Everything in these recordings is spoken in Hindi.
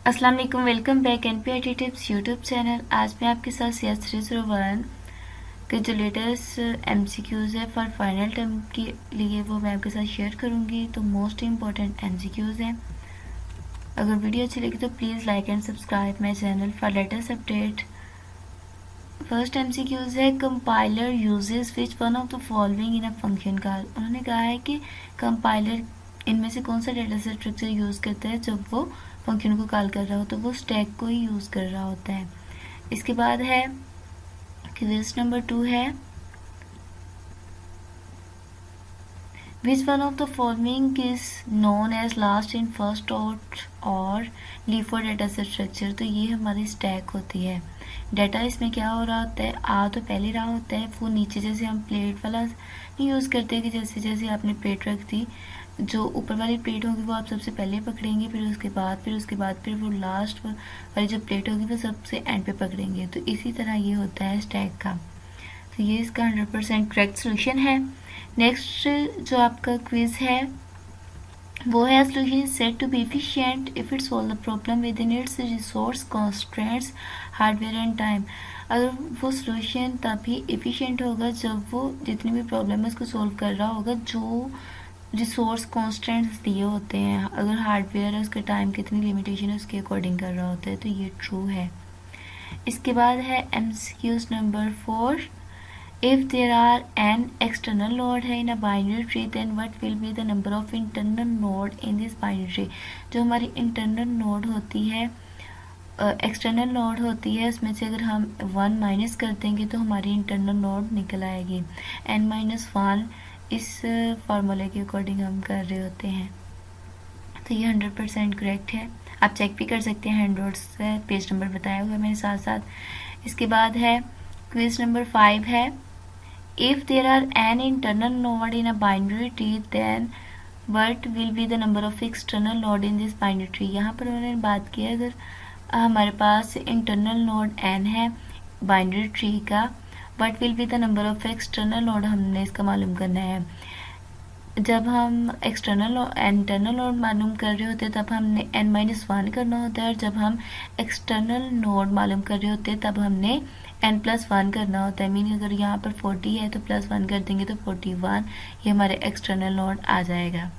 अस्सलाम वालेकुम, welcome back NPRT tips YouTube channel. आज मैं आपके साथ CS 301 के जो लेटेस्ट MCQs है फॉर फाइनल टर्म के लिए वो मैं आपके साथ शेयर करूंगी। तो मोस्ट इम्पॉर्टेंट MCQs हैं। अगर वीडियो अच्छी लगी तो please like and subscribe my channel for latest update. First MCQs है compiler uses which one of the following in a function call. उन्होंने कहा है कि कंपाइलर इनमें से कौन सा डेटा स्ट्रक्चर यूज़ करता है जब वो फंक्शन को कॉल कर रहा हो, तो वो स्टैक को ही यूज़ कर रहा होता है। इसके बाद है क्वेश्चन नंबर 2 है Which one of the following is known as last in first out और LIFO data set structure। तो ये हमारी स्टैक होती है। डाटा इसमें क्या हो रहा होता है, आ तो पहले रहा होता है, वो नीचे जैसे हम प्लेट वाला नहीं यूज़ करते कि जैसे जैसे आपने प्लेट रख दी, जो ऊपर वाली प्लेट होगी वो आप सबसे पहले पकड़ेंगे, फिर वो लास्ट वाली जो प्लेट होगी वो सबसे एंड पे पकड़ेंगे। तो इसी तरह ये होता है स्टैक का। तो ये इसका 100% करेक्ट सोल्यूशन है। नेक्स्ट जो आपका क्विज है वो है solution is said to be efficient if it solve the problem within its resource constraints hardware and time. अगर वो सोल्यूशन तभी एफिशिएंट होगा जब वो जितनी भी प्रॉब्लम है उसको सॉल्व कर रहा होगा जो रिसोर्स कंस्ट्रेंट्स दिए होते हैं। अगर हार्डवेयर है उसके टाइम कितनी लिमिटेशन है उसके अकॉर्डिंग कर रहा होता है, तो ये ट्रू है। इसके बाद है MCQs number 4। If there are an external node है in a binary tree, then what will be the number of internal node in this binary tree। जो हमारी internal node होती है, एक्सटर्नल नोड होती है, उसमें से अगर हम 1 माइनस कर देंगे तो हमारी इंटरनल नोड निकल आएगी। n-1 इस फार्मूले के अकॉर्डिंग हम कर रहे होते हैं। तो ये 100% करेक्ट है। आप चेक भी कर सकते हैं, हैंड नोट्स से पेज नंबर बताया हुआ है मेरे साथ साथ। इसके बाद है क्विज नंबर 5 है If there are an internal node in a binary tree, then what will be the number of external node in this binary tree। यहाँ पर उन्होंने बात की है अगर हमारे पास इंटरनल नोड n है बाइनरी ट्री का, what will be the number of external node हमने इसका मालूम करना है। जब हम इंटरनल नोड मालूम कर रहे होते हैं तब हमने n-1 करना होता है, और जब हम एक्सटर्नल नोड मालूम कर रहे होते हैं तब हमने n+1 करना होता है। मीनिंग अगर यहाँ पर 40 है तो +1 कर देंगे तो 41, ये हमारे एक्सटर्नल नोड आ जाएगा।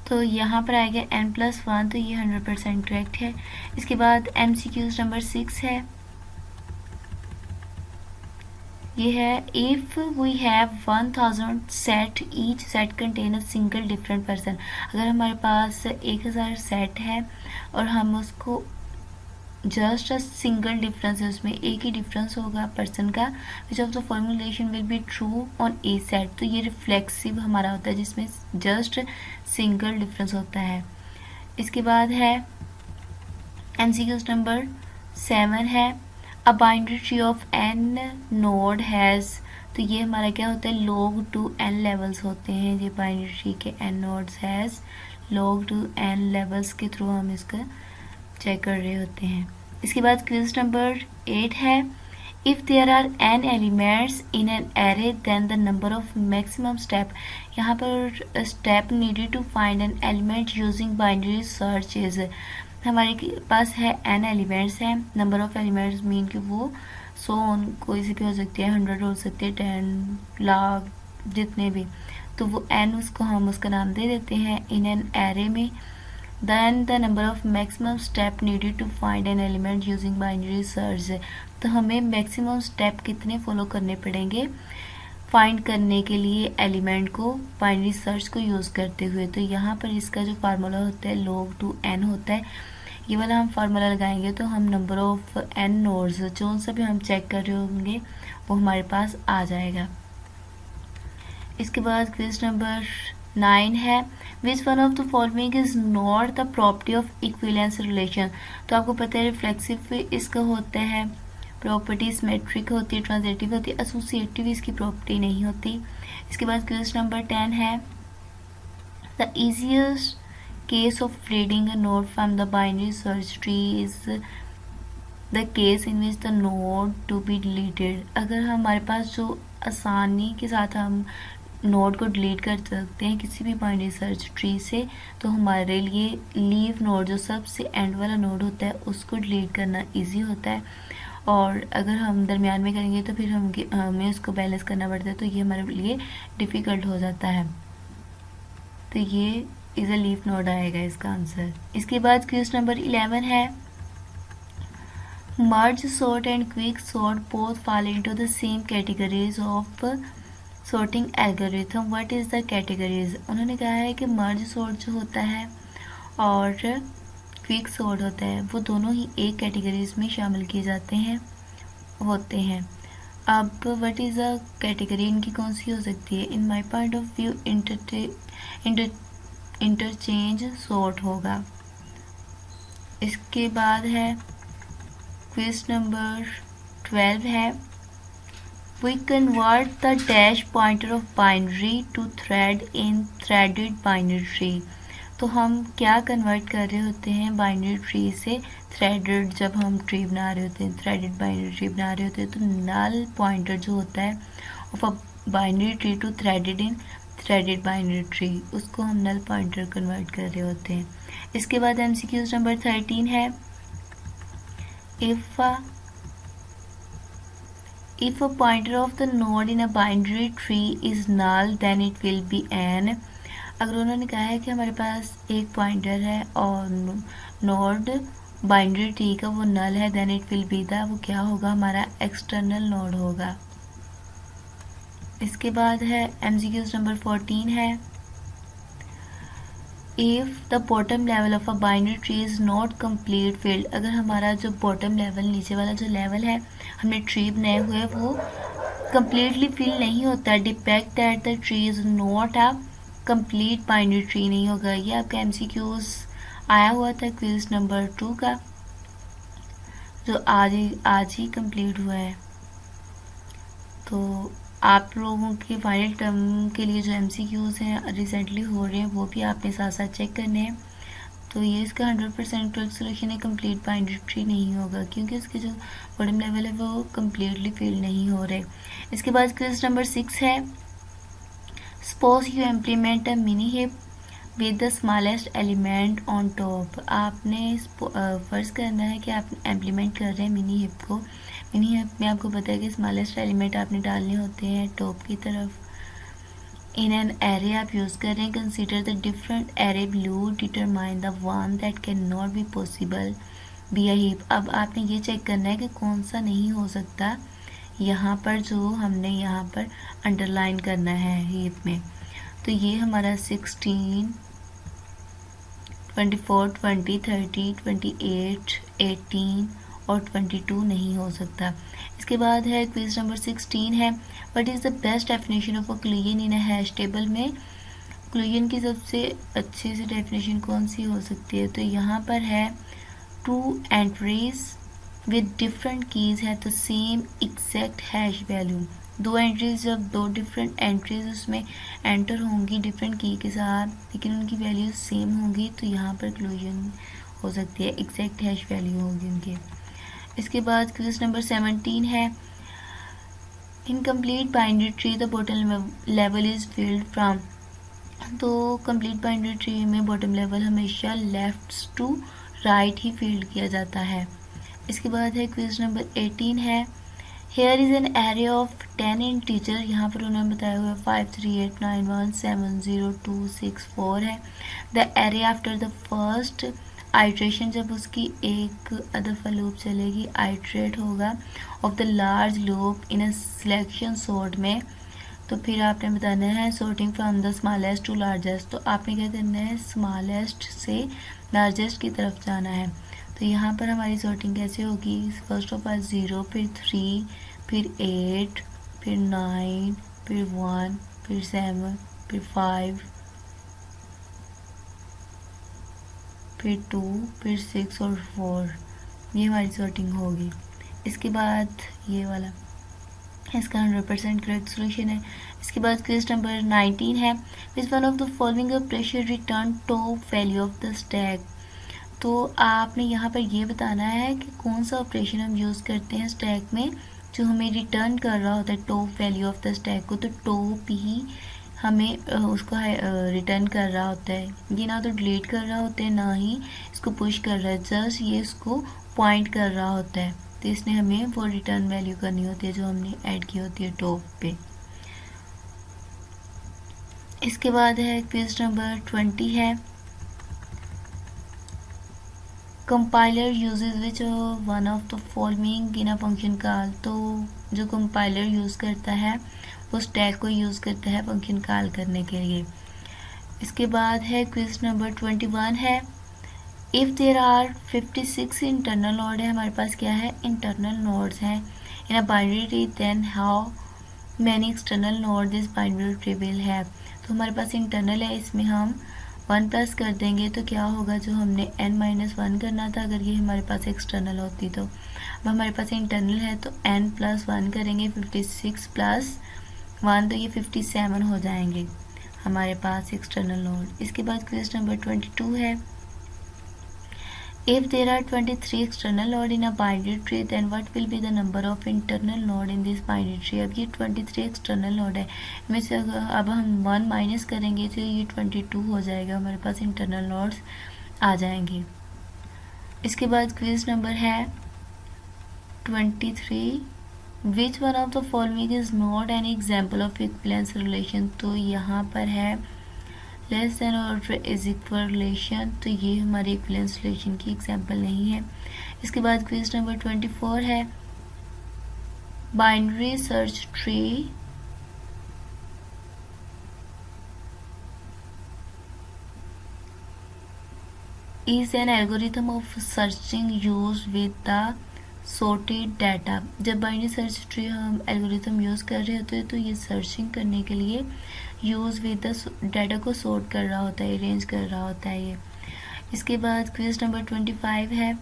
तो यहाँ पर आएगा n+1, तो ये 100% करेक्ट है। इसके बाद MCQs नंबर 6 है। ये है if we have 1000 set, each set contain a single different person. अगर हमारे पास 1000 सेट है और हम उसको जस्ट अ सिंगल डिफरेंस है, उसमें एक ही डिफरेंस होगा पर्सन का, विच of the formulation will be true on A set. तो ये रिफ्लेक्सिव हमारा होता है जिसमें जस्ट सिंगल डिफरेंस होता है। इसके बाद है MCQs नंबर 7 है a binary tree of n node has. तो ये हमारा क्या होता है, log to n लेवल्स होते हैं। ये बाइनरी ट्री के n nodes has log to n levels के थ्रू हम इसका चेक कर रहे होते हैं। इसके बाद क्विज नंबर 8 है if there are n elements in an array then the number of maximum step. यहाँ पर step needed to find an element using binary search is. हमारे पास है n एलिमेंट्स हैं, नंबर ऑफ एलिमेंट्स मीन कि वो 100 कोई सी भी हो सकती है, 100 हो सकती है, 10 लाख जितने भी, तो वो n उसको हम उसका नाम दे देते हैं इन एन एरे में। Then the number of maximum step needed to find an element using binary search। तो हमें मैक्सिमम स्टेप कितने फॉलो करने पड़ेंगे फाइंड करने के लिए एलिमेंट को बाइनरी सर्च को यूज़ करते हुए। तो यहाँ पर इसका जो फार्मूला होता है log to n होता है, ये वाला हम फार्मूला लगाएंगे तो हम नंबर ऑफ n नोड्स जो सा भी हम चेक कर रहे होंगे वो हमारे पास आ जाएगा। इसके बाद क्विज नंबर 9 है which one of the following is not the property of equivalence relation. तो आपको पता है रिफ्लेक्सिव इसका होता है प्रॉपर्टी सिमेट्रिक होती है, ट्रांजिटिव होती है, एसोसिएटिव इसकी प्रॉपर्टी नहीं होती। इसके बाद क्वेश्चन नंबर 10 है the easiest case of reading a node from the binary search tree is the case in which the node to be deleted. अगर हमारे पास जो आसानी के साथ हम नोड को डिलीट कर सकते हैं किसी भी बाइनरी सर्च ट्री से, तो हमारे लिए लीव नोड जो सबसे एंड वाला नोड होता है उसको डिलीट करना इजी होता है। और अगर हम दरमियान में करेंगे तो फिर हमें उसको बैलेंस करना पड़ता है, तो ये हमारे लिए डिफ़िकल्ट हो जाता है। तो ये इज़ अ लीफ नोड आएगा इसका आंसर। इसके बाद क्वेश्चन नंबर 11 है merge sort and quick sort both fall into the same categories of sorting algorithm, what is the categories. उन्होंने कहा है कि मर्ज सॉर्ट जो होता है और क्विक सॉर्ट होता है वो दोनों ही एक कैटेगरीज में शामिल किए जाते हैं होते हैं। अब व्हाट इज़ अ कैटेगरी इनकी कौन सी हो सकती है? In my point of view interchange sort होगा। इसके बाद है क्वेश्चन नंबर 12 है we convert the dash pointer of binary to thread in threaded binary tree. तो हम क्या कन्वर्ट कर रहे होते हैं बाइनरी ट्री से थ्रेडेड, जब हम ट्री बना रहे होते हैं थ्रेडेड बाइनरी ट्री बना रहे होते हैं तो नल पॉइंटर जो होता है of a binary tree to threaded in threaded binary tree, उसको हम नल पॉइंटर कन्वर्ट कर रहे होते हैं। इसके बाद MCQs नंबर 13 है if a pointer of the node in a binary tree is null then it will be an। अगर उन्होंने कहा है कि हमारे पास एक पॉइंटर है और नोड बाइनरी ट्री का वो नल है, then it will be the, वो क्या होगा, हमारा एक्सटर्नल नोड होगा। इसके बाद है MCQs नंबर 14 है if the bottom level of a binary tree is not complete field. अगर हमारा जो बॉटम लेवल नीचे वाला जो लेवल है हमने ट्री बनाए हुए वो कम्प्लीटली फिल नहीं होता, depict that the tree is not a complete binary tree नहीं होगा। ये आपका MCQs आया हुआ था क्विज नंबर 2 का जो आज ही कंप्लीट हुआ है। तो आप लोगों के फाइनल टर्म के लिए जो MCQs हैं रिसेंटली हो रहे हैं वो भी आपने साथ साथ चेक करने हैं। तो ये इसका 100% करेक्ट सोल्यूशन है, कंप्लीट बाइनरी ट्री नहीं होगा क्योंकि इसके जो बॉटम लेवल है वो कम्प्लीटली फिल नहीं हो रहे। इसके बाद क्वेश्चन नंबर 6 है suppose you implement a mini hip with the smallest element on top. आपने फर्ज करना है कि आप इम्प्लीमेंट कर रहे हैं मिनी हिप को। मिनी हिप में आपको पता है कि स्मॉलेस्ट एलिमेंट आपने डालने होते हैं टॉप की तरफ। इन एन एरे आप यूज़ कर रहे हैं, consider the different array below, determine the one that can not be possible be a heap. अब आपने ये चेक करना है कि कौन सा नहीं हो सकता, यहाँ पर जो हमने यहाँ पर अंडरलाइन करना है हीप में। तो ये हमारा 16, 24, 20, 30, 28, 18 और 22 नहीं हो सकता। इसके बाद है क्विज नंबर 16 है what is the best definition of a क्लूजन in a hash table. में क्लूजन की सबसे अच्छी सी डेफिनेशन कौन सी हो सकती है? तो यहाँ पर है 2 entries with different keys have the same exact hash value. 2 entries, जब 2 डिफरेंट एंट्रीज उसमें एंटर होंगी डिफरेंट की के साथ लेकिन उनकी वैल्यूज सेम होंगी, तो यहाँ पर क्लूजन हो सकती है, एग्जैक्ट हैश वैल्यू होगी उनकी। इसके बाद क्वेश्चन नंबर 17 है in complete binary tree the bottom level is filled from. तो कंप्लीट बाइनरी ट्री में बॉटम लेवल हमेशा लेफ्ट टू राइट ही फील्ड किया जाता है। इसके बाद है क्वेश्चन नंबर 18 है here is an array of 10 integer. यहाँ पर उन्होंने बताया हुआ 5, 3, 8, 9, 1, 7, 0, 2, 6, 4 है। The array after the first iteration, जब उसकी एक दफ़ा लूप चलेगी आइट्रेट होगा of the large loop in a selection sort में। तो फिर आपने बताना है sorting from the smallest to largest. तो आपने क्या करना है, स्मॉलेस्ट से लार्जेस्ट की तरफ जाना है। तो यहाँ पर हमारी सॉर्टिंग कैसे होगी, फर्स्ट ऑफ ऑल 0, फिर 3, फिर 8, फिर 9, फिर 1, फिर 7, फिर 5, फिर 2, फिर 6 और 4। ये हमारी सॉर्टिंग होगी। इसके बाद ये वाला इसका 100% करेक्ट सोल्यूशन है। इसके बाद क्वेश्चन नंबर 19 है, which one of the following pressure return top value of the stack. तो आपने यहाँ पर ये बताना है कि कौन सा ऑपरेशन हम यूज़ करते हैं स्टैक में जो हमें रिटर्न कर रहा होता है top value of the stack को। तो टॉप ही हमें उसको रिटर्न कर रहा होता है। ये ना तो डिलीट कर रहा होता है ना ही इसको पुश कर रहा है, जस्ट ये इसको पॉइंट कर रहा होता है। तो इसने हमें वो रिटर्न वैल्यू करनी होती है जो हमने ऐड की होती है टॉप पे। इसके बाद है क्वेश्चन नंबर 20 है, compiler uses which one of the following in a function call. तो जो कंपाइलर यूज़ करता है वो स्टैक को यूज़ करता है फंक्शन कॉल करने के लिए। इसके बाद है क्वेश्चन नंबर 21 है, if there are 56 internal node है, हमारे पास क्या है इंटरनल नोड्स हैं in a binary tree, then how many external node this binary tree will have. तो हमारे पास इंटरनल है, इसमें हम 1 प्लस कर देंगे तो क्या होगा, जो हमने n-1 करना था अगर ये हमारे पास एक्सटर्नल होती तो। अब हमारे पास इंटरनल है तो n+1 करेंगे, 56 + 1 तो ये 57 हो जाएंगे हमारे पास एक्सटर्नल नोड। इसके बाद क्वेश्चन नंबर 22 है, if there are 23 external node in a binary tree then what will be the number of internal node in this binary tree। अब ये 23 एक्सटर्नल नोड है, इनमें से अब हम 1 माइनस करेंगे तो ये 22 हो जाएगा, हमारे पास इंटरनल नोड्स आ जाएंगे। इसके बाद क्विज नंबर है 23, which one of the following is not an example of equivalence relation. तो यहाँ पर है लेस देन और इज इक्वल रिलेशन, तो ये हमारी इक्विवेलेंस रिलेशन की एग्जांपल नहीं है। इसके बाद क्वेश्चन नंबर 24 है, binary search tree is an algorithm of searching use with the sorted data. जब बाइनरी सर्च ट्री हम एल्गोरिथम यूज़ कर रहे होते हैं तो ये सर्चिंग करने के लिए यूज़ विद द डाटा को सॉर्ट कर रहा होता है, अरेंज कर रहा होता है ये। इसके बाद क्वेश्चन नंबर 25 है,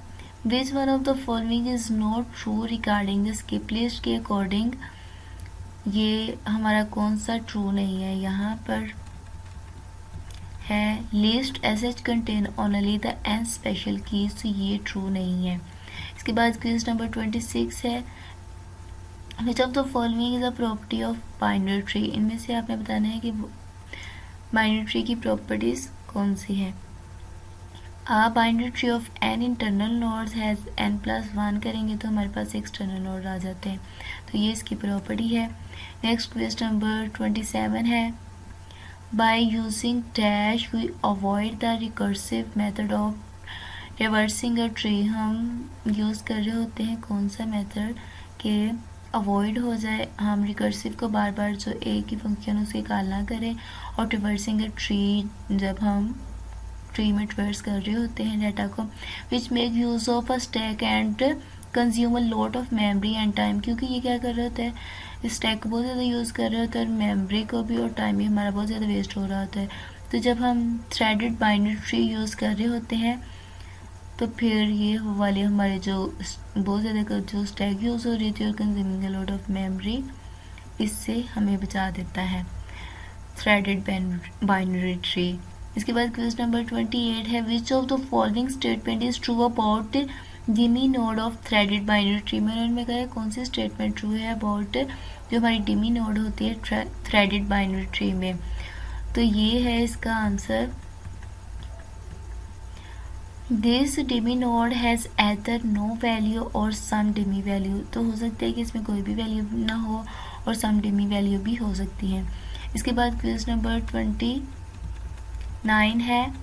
which one of the following is not true regarding the skip list के अकॉर्डिंग। ये हमारा कौन सा ट्रू नहीं है, यहाँ पर है list as such contain only the n special keys, तो ये ट्रू नहीं है। इसके बाद क्वेश्चन नंबर 26 है, which of the following is a property of binary tree. इनमें से आपने बताना है कि बाइनरी ट्री की प्रॉपर्टीज कौन सी है। A binary tree of n internal nodes has n+1 करेंगे तो हमारे पास एक्सटर्नल नोड आ जाते हैं, तो ये इसकी प्रॉपर्टी है। नेक्स्ट क्वेश्चन नंबर 27 है, by using dash we avoid the recursive method of reversing a tree. हम यूज़ कर रहे होते हैं कौन सा मेथड के अवॉइड हो जाए, हम रिकर्सिव को बार बार जो एक ही फंक्शन उसके कॉल ना करें, और रिवर्सिंग अ ट्री जब हम ट्री में ट्रेवर्स कर रहे होते हैं डाटा को, which make use of a stack and consume a lot of memory and time. क्योंकि ये क्या कर रहे होते हैं, स्टैक को बहुत ज़्यादा यूज़ कर रहे होते हैं और मेमोरी को भी और टाइम भी हमारा बहुत ज़्यादा वेस्ट हो रहा होता है। तो जब हम थ्रेडेड बाइनरी ट्री यूज़ कर रहे होते हैं तो फिर ये वाले हमारे जो बहुत ज़्यादा जो स्टैक यूज़ हो रही थी और consuming a lot of memory, इससे हमें बचा देता है थ्रेडेड बाइनरी ट्री। इसके बाद क्वेश्चन नंबर 28 है, which of the following statement is true about dummy node of threaded binary tree. मैंने उनमें कहा है कौन सी स्टेटमेंट ट्रू है अबाउट जो हमारी डिमी नोड होती है थ्रेडेड बाइनरी ट्री में। तो ये है इसका answer, this dummy node has either no value और सम डिमी वैल्यू। तो हो सकता है कि इसमें कोई भी वैल्यू ना हो और सम डिमी वैल्यू भी हो सकती है। इसके बाद क्वेश्चन नंबर 29 है,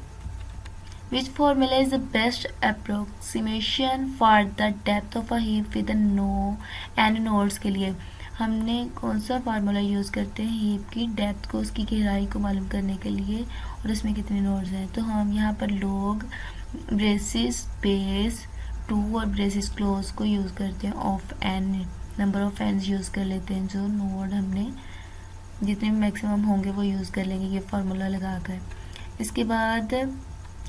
which formula is the best approximation for the depth of a heap with no N nodes के लिए। हमने कौन सा फार्मूला यूज़ करते हैं हीप की डेप्थ को, उसकी गहराई को मालूम करने के लिए और इसमें कितने नोड्स हैं। तो हम यहाँ पर लोग ब्रेसिस बेस 2 और ब्रेसिस क्लोज को यूज़ करते हैं, of N number of N's use कर लेते हैं, जो नोड हमने जितने मैक्सिमम होंगे वो यूज़ कर लेंगे ये फार्मूला लगाकर। इसके बाद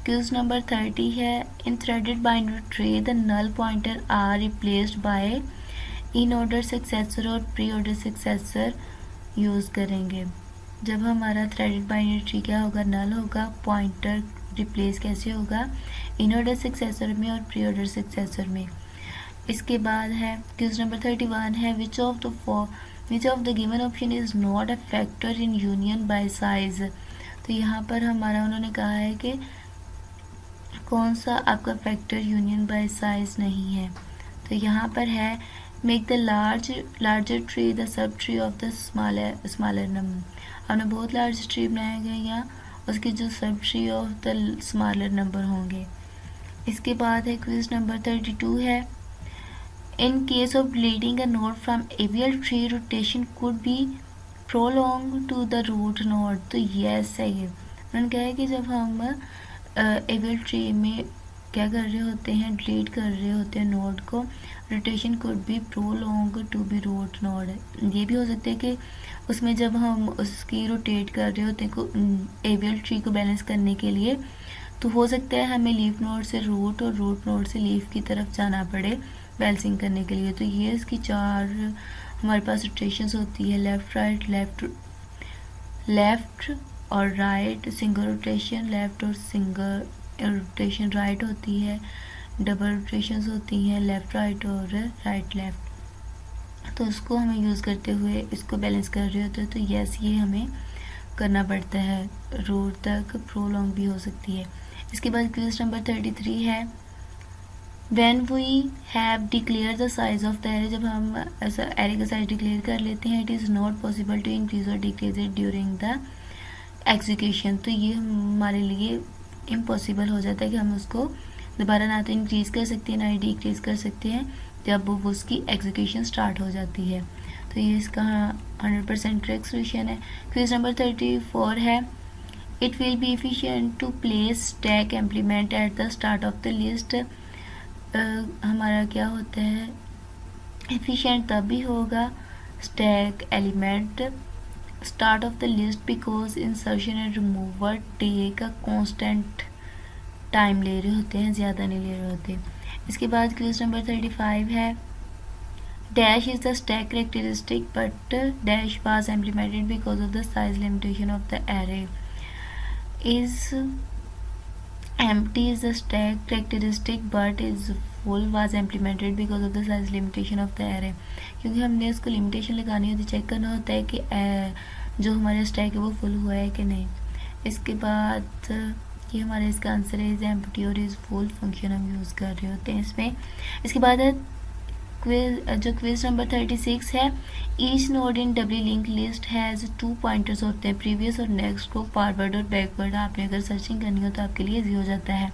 क्विज नंबर 30 है, in threaded binary tree the null pointer are replaced by in order successor और प्री ऑर्डर सक्सेसर यूज़ करेंगे। जब हमारा थ्रेडेड बाइनरी ट्री क्या होगा, नल होगा, पॉइंटर रिप्लेस कैसे होगा, इन ऑर्डर सक्सेसर में और प्री ऑर्डर सक्सेसर में। इसके बाद है क्वेश्चन नंबर 31 है, which of the given option is not a factor in union bye size. तो यहाँ पर हमारा उन्होंने कहा है कि कौन सा आपका फैक्टर यूनियन बाय साइज नहीं है। तो यहाँ पर है, make the larger tree the sub tree of the smaller number. हमने बहुत लार्ज ट्री बनाया गया, यहाँ उसके जो subtree of the smaller number होंगे। इसके बाद है क्विज नंबर 32 है, in case of deleting a node from AVL tree rotation could be prolong to the root node. तो यस है ये। उन्होंने कहा है कि जब हम एवियल ट्री में क्या कर रहे होते हैं, डिलीट कर रहे होते हैं नोड को, rotation could be prolong to be root node. ये भी हो सकता है कि उसमें जब हम उसकी रोटेट कर रहे होते हैं एवियल ट्री को बैलेंस करने के लिए, तो हो सकता है हमें लीफ नोड से रूट और रूट नोड से लीफ की तरफ जाना पड़े बैलेंसिंग करने के लिए। तो ये इसकी 4 हमारे पास रोटेशंस होती है, लेफ़्ट राइट, लेफ़्ट और राइट, सिंगल रोटेशन लेफ़्ट और सिंगल रोटेशन राइट होती है, डबल रोटेशंस होती हैं लेफ़्ट राइट और राइट लेफ़्ट। तो उसको हमें यूज़ करते हुए इसको बैलेंस कर रहे होते हैं। तो यस, ये हमें करना पड़ता है, रूट तक प्रोलॉन्ग भी हो सकती है। इसके बाद क्वेश्चन नंबर 33 है, When we have declared the size of the array, जब हम ऐसा array का साइज डिक्लेयर कर लेते हैं, it is not possible to increase or decrease it during the execution। तो ये हमारे लिए इम्पॉसिबल हो जाता है कि हम उसको दोबारा ना तो इंक्रीज़ कर सकते हैं ना ही डिक्रीज़ कर सकते हैं जब वो उसकी एग्जीक्यूशन स्टार्ट हो जाती है। तो ये इसका 100% करेक्ट सोल्यूशन है। क्वेश्चन नंबर 34 है, it will be efficient to place stack implement at the start of the list. हमारा क्या होता है, एफिशिएंट तब भी होगा stack element start of the list because insertion and removal take a constant time ले रहे होते हैं, ज़्यादा नहीं ले रहे होते। इसके बाद क्वेश्चन नंबर 35 है, dash is the stack characteristic but dash was implemented because of the size limitation of the array. Is empty is the stack characteristic but is full was implemented because of the size limitation of the array। क्योंकि हमने उसको लिमिटेशन लगानी होती, चेक करना होता है कि जो हमारा स्टैक है वो फुल हुआ है कि नहीं। इसके बाद ये हमारा इसका आंसर है, इज एम्प्टी और इज फुल फंक्शन हम यूज़ कर रहे होते हैं इसमें। इसके बाद है जो क्विज नंबर 36 है, each node in W link list has 2 pointers होते हैं, प्रीवियस और नेक्स्ट को, फॉरवर्ड और बैकवर्ड। आपने अगर सर्चिंग करनी हो तो आपके लिए ईजी हो जाता है।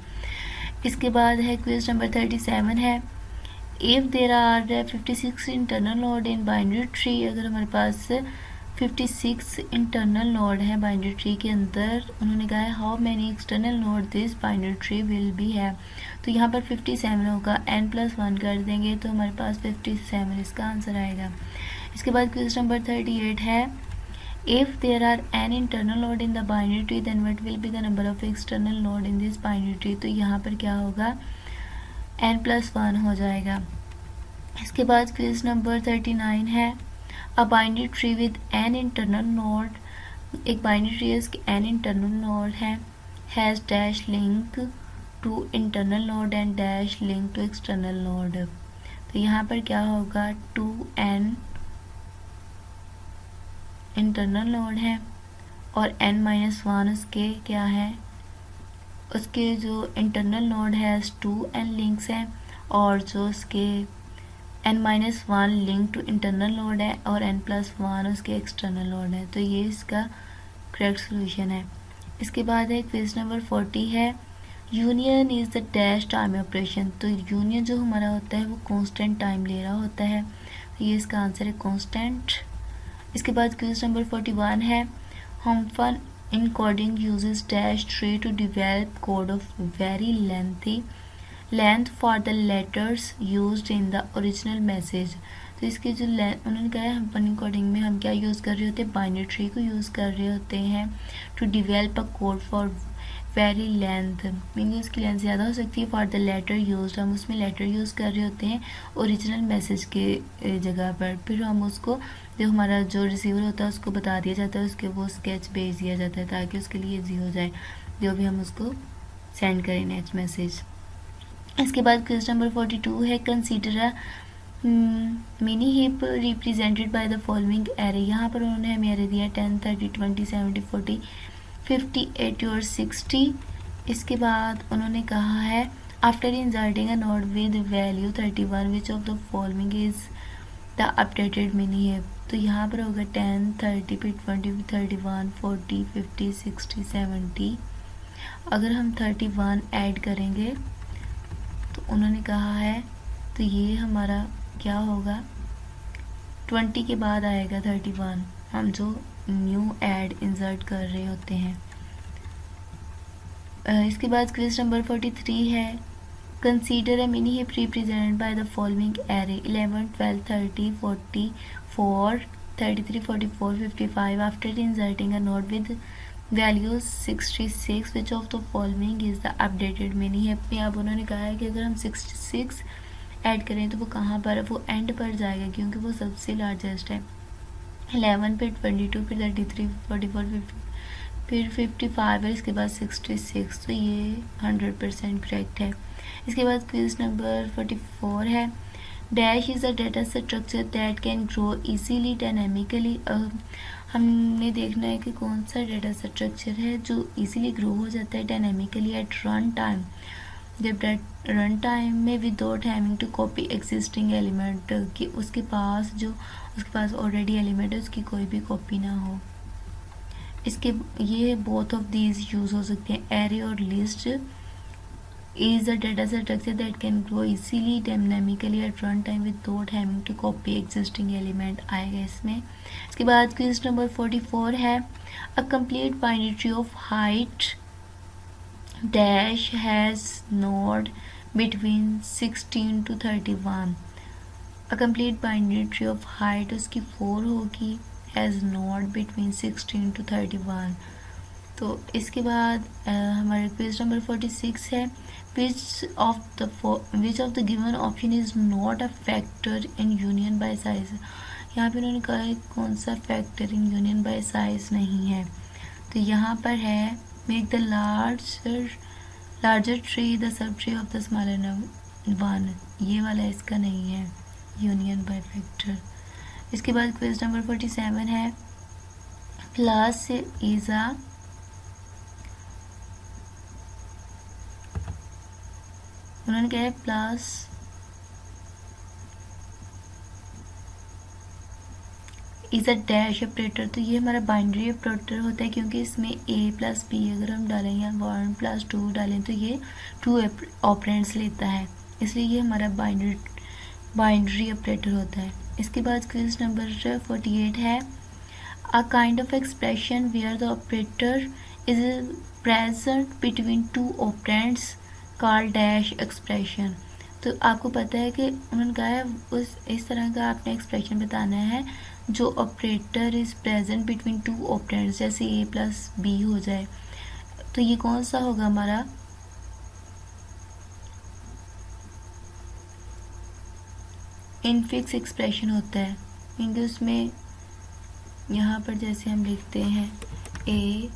इसके बाद है क्विज नंबर 37 है, if there are 56 internal node in binary tree. अगर हमारे पास 56 इंटरनल नोड है बाइनरी ट्री के अंदर, उन्होंने कहा है how many external node this binary tree will be है। तो यहाँ पर 57 होगा, n+1 कर देंगे तो हमारे पास 57 इसका आंसर आएगा। इसके बाद क्वेश्चन नंबर 38 है, if there are n internal node in the binary tree then what will be the number of external node in this binary tree. तो यहाँ पर क्या होगा, n+1 हो जाएगा। इसके बाद क्वेश्चन नंबर 39 है, a binary tree with n internal node, एक बाइनरी ट्री है इसके n इंटरनल नोड है, has dash link to internal node and dash link to external node. तो यहाँ पर क्या होगा, 2n इंटरनल नोड है और n-1 उसके क्या है, उसके जो इंटरनल नोड है 2n लिंक्स हैं और जो उसके n-1 link to internal node है और n+1 उसके एक्सटर्नल नोड है। तो ये इसका करेक्ट सोल्यूशन है। इसके बाद है क्वेश्चन नंबर 40 है, union is the dash time operation. तो यूनियन जो हमारा होता है वो कांस्टेंट टाइम ले रहा होता है, तो ये इसका आंसर है कांस्टेंट। इसके बाद क्वेश्चन नंबर 41 है, हम्फन encoding uses dash tree to develop code of very length for the letters used in the original message। तो इसके जो उन्होंने कहा है हम्फन encoding में हम क्या यूज़ कर रहे होते हैं, बाइनरी ट्री को यूज़ कर रहे होते हैं to develop a code for very length, meaning उसकी लेंथ ज़्यादा हो सकती है। फॉर द लेटर यूज, हम उसमें लेटर यूज़ कर रहे होते हैं ओरिजिनल मैसेज के जगह पर, फिर हम उसको जो हमारा जो रिसीवर होता है उसको बता दिया जाता है, उसके वो स्केच भेज दिया जाता है ताकि उसके लिए ईजी हो जाए जो भी हम उसको सेंड करें नेक्स्ट मैसेज। इसके बाद क्वेश्चन नंबर 42 है, consider a mini hip represented by the following array. यहाँ पर उन्होंने हमें एरे दिया 10, 30, 20, 70, 40, 50, 80 और 60। इसके बाद उन्होंने कहा है after inserting a node with value 31 which of the following is the updated mini hip. तो यहाँ पर होगा 10, 30, 20, 31, 40, 50, 60, 70। अगर हम 31 ऐड करेंगे तो उन्होंने कहा है तो ये हमारा क्या होगा, 20 के बाद आएगा 31, हम जो न्यू ऐड इंसर्ट कर रहे होते हैं। इसके बाद क्वेश्चन नंबर 43 है, consider a mini hip represented by the following array 11, 12, 30, 44, 33, 44, 55 after inserting a node with value 66 which of the following is the updated mini hip. में अब उन्होंने कहा है कि अगर हम 66 ऐड करें तो वो कहाँ पर है, वो एंड पर जाएगा क्योंकि वो सबसे लार्जेस्ट है। 11 फिर 22 फिर 33 44 50 फिर 55 है, इसके बाद 66, तो ये 100% करेक्ट है। इसके बाद क्वेश्चन नंबर 44 है, dash is a data structure that can grow easily dynamically. हमने देखना है कि कौन सा डेटा स्ट्रक्चर है जो इजीली ग्रो हो जाता है डायनामिकली एट रन टाइम, जब रन टाइम में without having to copy existing element, कि उसके पास ऑलरेडी एलिमेंट है उसकी कोई भी कॉपी ना हो। इसके ये बोथ ऑफ दीज यूज़ हो सकते हैं। एरे और list is a data structure that can grow easily dynamically at run time without having to copy existing element आएगा इसमें। इसके बाद क्वेश्चन नंबर 44 है, a complete binary tree of height dash has node between 16 to 31। A complete binary tree of height उसकी 4 होगी, has node between 16 to 31। तो इसके बाद हमारे क्वेश्चन नंबर 46 है, which of the given option is not a factor in union by size। यहाँ पे उन्होंने कहा है कौन सा factor in union bye size नहीं है, तो यहाँ पर है make the larger tree the sub tree of the smaller one, ये वाला इसका नहीं है यूनियन बाय फैक्टर। इसके बाद क्वेश्चन नंबर 47 है, प्लस इज अ उन्होंने कहा है plus is a dash operator. तो ये हमारा बाइनरी ऑपरेटर होता है क्योंकि इसमें a प्लस बी अगर हम डालें या 1 प्लस 2 डालें तो ये 2 ऑपरेंड्स लेता है, इसलिए ये हमारा बाइनरी ऑपरेटर होता है। इसके बाद क्वेश्चन नंबर 48 है, a kind of expression where the operator is present between 2 operands called dash expression. तो आपको पता है कि उन्होंने कहा है इस तरह का आपने एक्सप्रेशन बताना है जो operator is present between 2 operands, जैसे a प्लस बी हो जाए, तो ये कौन सा होगा हमारा इनफिक्स एक्सप्रेशन होता है, क्योंकि उसमें यहाँ पर जैसे हम लिखते हैं a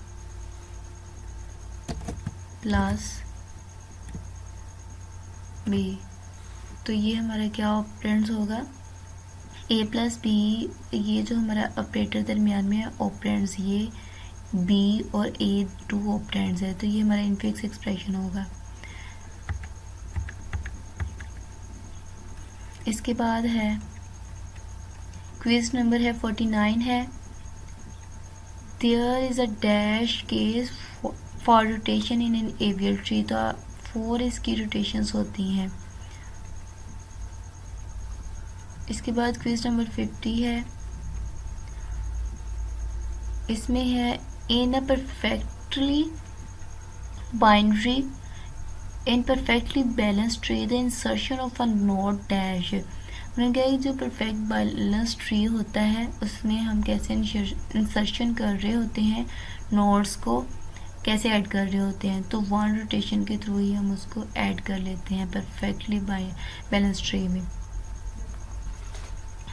प्लस बी, तो ये हमारा क्या ऑपरेंड्स होगा a प्लस बी, ये जो हमारा ऑपरेटर दरमियान में है ऑपरेंड्स, ये b और a 2 ऑपरेंड्स है, तो ये हमारा इनफिक्स एक्सप्रेशन होगा। इसके बाद है क्वेश्चन नंबर है 49 है, there is a dash case for rotation in an AVL tree. तो 4 इसकी रोटेशंस होती हैं। इसके बाद क्वेश्चन नंबर 50 है, इसमें है in a perfectly binary in perfectly balance tree the insertion of a node dash. उन्होंने कहा कि जो परफेक्ट बैलेंस ट्री होता है उसमें हम कैसे इंसर्शन कर रहे होते हैं नोड्स को कैसे ऐड कर रहे होते हैं, तो वन रोटेशन के थ्रू ही हम उसको ऐड कर लेते हैं परफेक्टली बैलेंस ट्री में।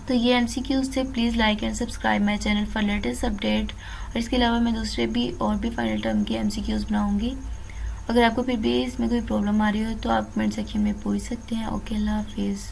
तो ये MCQs थे। Please like and subscribe my channel for latest update. और इसके अलावा मैं दूसरे भी और भी फाइनल टर्म के MCQs बनाऊंगी। अगर आपको फिर भी इसमें कोई प्रॉब्लम आ रही हो तो आप कमेंट सेक्शन में पूछ सकते हैं। ओके, अल्लाह हाफिज़।